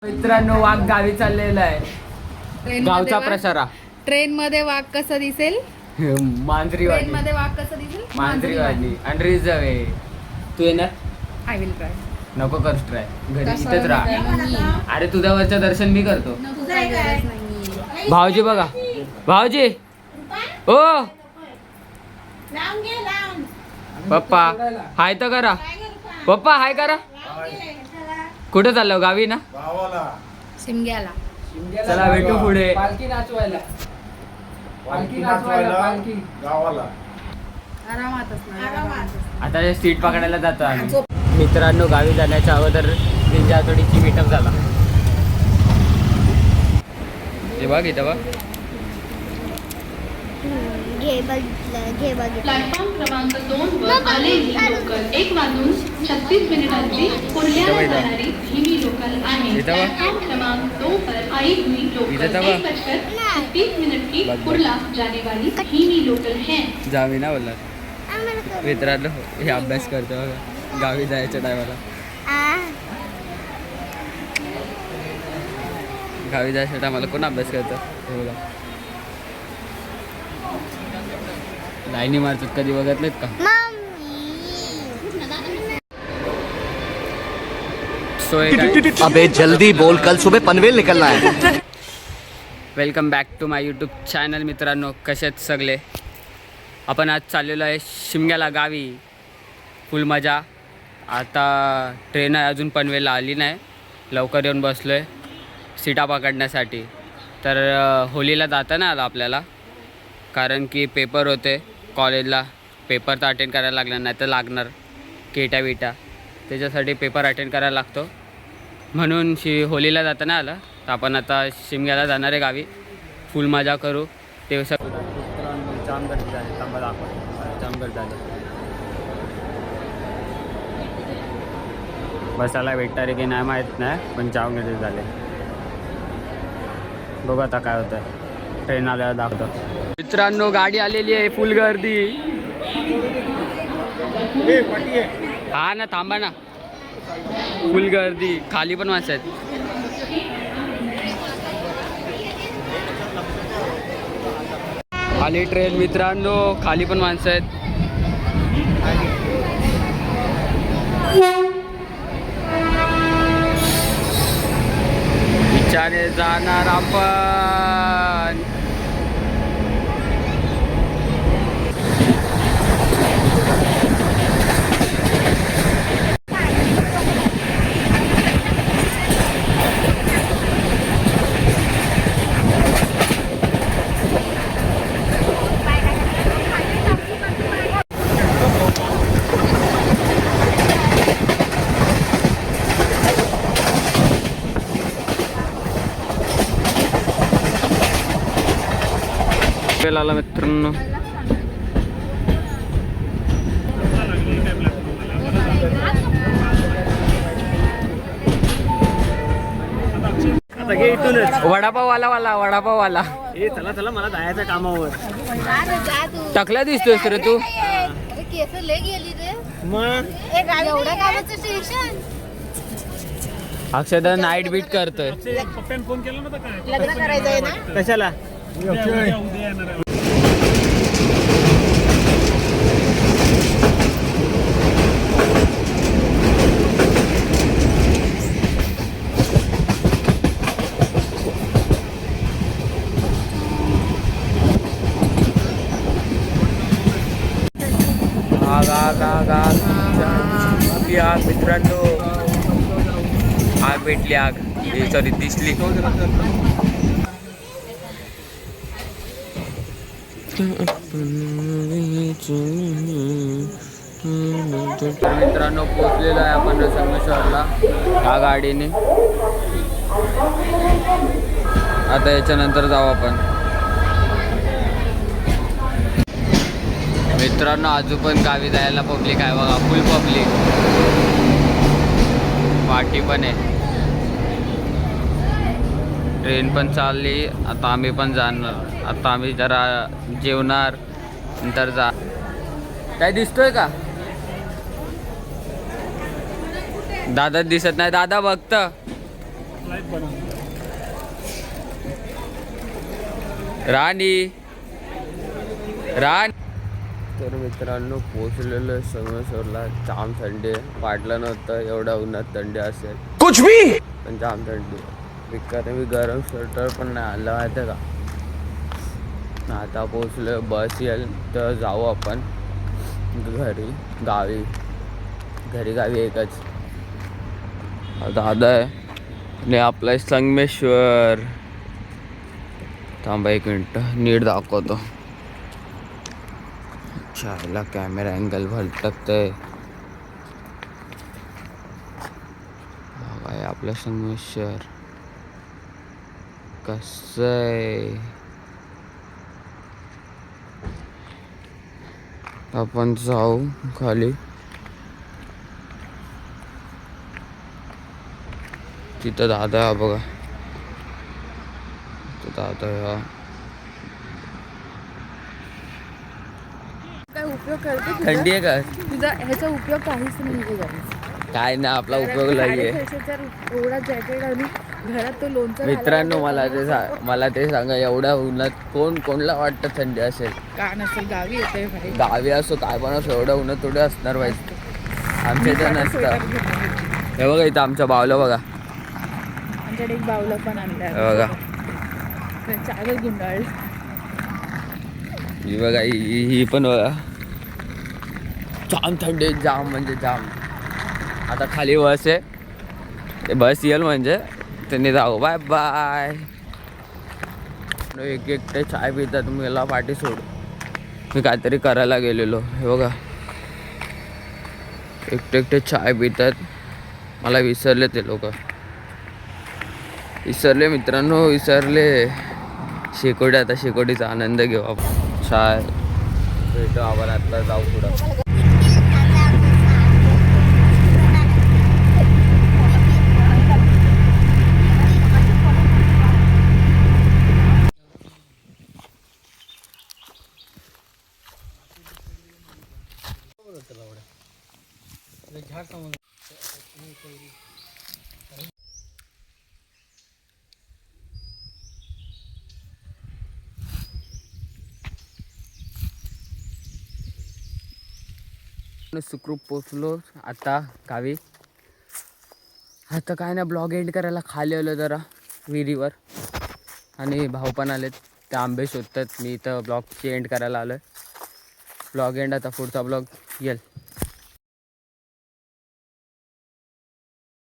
मित्रांनो वाघ गावी चाललेला आहे. गावचा प्रसारा. ट्रेन मध्ये वाघ कसा दिसेल? मांजरीवाली. ट्रेन मध्ये वाघ कसा दिसेल? मांजरीवाली आणि रिझर्व आहे. तू येणार? I will try. नको करस ट्राय, घरी इथेच राहा. अरे तुझ्यावरचं दर्शन मी करतो. भाऊजी बघा, भाऊजी ओ पप्पा हाय तर करा. पप्पा हाय करा. कुठे चाललो? गावी ना? शिमग्याला. चला भेटू पुढे. पालखी नाचवायला. पालखी नाचवायला पालखी गावाला. आरामात असणार. आता सीट पकडायला जातो आम्ही. मित्रांनो गावी जाण्याच्या अगोदर निंजा हातोडीची मीटअप झाला. हे बघ इथं बघ. प्लॅटफॉर्म क्रमांक 2 वर आलेली लोकल 1 वाजून 36 मिनिटांची पुण्याला जाणारी हिमी लोकल आहे. प्लॅटफॉर्म क्रमांक 2 पर आई हुई लोकल 1:36 मिनट की कुर्ला जाने वाली हिमी लोकल है. जावी ना बोलला. मित्रांनो हे अभ्यास करतो बघा गावी जायच्या टायमाला. गावी जायच्या टायमाला कोण अभ्यास करतं हे बघा. लाईनी मारतात कधी बघितलेत का? अबे जल्दी बोल, कल सुबह पनवेल निकलना है. Welcome back to my YouTube channel. मित्रांनो कसे आहेत सगळे? आपण आज चाललेलो आहे शिमग्याला गावी. फुल मजा. आता ट्रेन अजून पनवेलला आली नाही. लवकर येऊन बसलो आहे सीटा पकडण्यासाठी. तर होलीला जाता नाही आलं आपल्याला, कारण की पेपर होते कॉलेजला. पेपर तर अटेंड करायला लागला, नाही तर लागणार केटा विटा. त्याच्यासाठी पेपर अटेंड करायला लागतो, म्हणून होलीला जाता नाही आलं. तर आपण आता शिमग्याला जाणार आहे गावी. फुल मजा करू. ते जाम गर्दी झाली. थांबा दाखवा. जाम गर्दी झाली. बसायला भेटणार आहे की नाही माहीत नाही, पण जाम गर्दी झाले. बघू आता काय होतं. ट्रेन आल्यावर दाखवतो. मित्रांनो गाडी आलेली आहे. फुल गर्दी. हा ना, थांबा ना. फुल गर्दी. खाली पण माणसं आहेत. खाली ट्रेन मित्रांनो, खाली पण माणसं आहेत. विचारे जाणार आपण. आला मित्रांनो. वडापाववाला वडापाववाला. चला चला, मला जायचं कामावर. टकला दिसतोयस रे तू. केस लय गेली रे. मग एवढ्या गावाचं स्टेशन. अक्षदा नाईट बीट करतोय. पप्पाने फोन केला नव्हता काय? लग्न करायचंय ना. कशाला? आग मित्रांनो. आग भेटली. आग सॉरी दिसली. मित्रांनो पोचलेलो आहे आपण संगमेश्वरला ह्या गाडीने. आता याच्यानंतर जाऊ आपण. मित्रांनो अजून पण गावी जायला पब्लिक आहे बघा. फुल पब्लिक. पार्टी पण आहे. ट्रेन पण चालली. आता आम्ही पण जाणार. आता आम्ही जरा जेवणार, नंतर जा. काय दिसतोय का? दादा दिसत नाही. दादा बघत फ्लाईट बनव. राणी तर मित्रांनो पोचलेलो आहे संगमेश्वरला. जाम थंडी आहे. वाटलं नव्हतं एवढ्या उन्हात थंडी असेल. कुछ भी पण जाम थंडी आहे. बिकाने मी गरम स्वेटर पण नाही आलं माहिती का. आता पोचलो. बस येईल तर जाऊ आपण गावी एकच. दादा आहे आणि आपलं संगमेश्वर. थांबा एक मिनटं नीट दाखवतो. चायला कॅमेरा अँगल भटकतंय. काय आपलं संगमेश्वर कसं आहे. आपण जाऊ खाली. तिथं दादा आहे बघा. दादा हा काय उपयोग करते थंडी आहे का तुझा ह्याचा उपयोग काहीच नाही आहे. काय ना आपला उपयोग नाहीये. एवढा जॅकेट आणि घरात तो लोणचं मित्रांनो मला ते सांगा एवढ्या उन्हात कोणला वाटतं थंडी असेल. का नसेल गावी येते भाई. गावी असो काय पण असो एवढ्या उन्हात थोडे असणार पाहिजे. आमच्या इथं नसतं. हे बघा इथं आमच्या बावला बघा. आमच्याकडे एक बावला पण आणलाय. हे बघा चादर गुंडाळ. ही बघा ही पण बघा. जाम थंडी आहे, जाम म्हणजे जाम. आता खाली बस आहे. ते बस येईल म्हणजे त्यांनी जाऊ. Bye bye. एक एकटे चाय पितात. मला पाठी सोड. मी काहीतरी करायला गेलेलो. हे बघा एकटे चाय पितात. मला विसरले ते लोक. विसरले मित्रांनो विसरले. शेकोटी आता शेकोटीचा आनंद घेऊ आपण. चाय भेटू आपण आता जाऊ पुढं. सुखरूप पोचलो आता गावी. आता काय ना ब्लॉग एंड करायला खाली आलो जरा विहिरीवर. आणि भाऊ पण आलेत. ते आंबे शोधतात. मी इथं ब्लॉगची एंड करायला आलो आहे. ब्लॉग एंड आता पुढचा ब्लॉग येईल.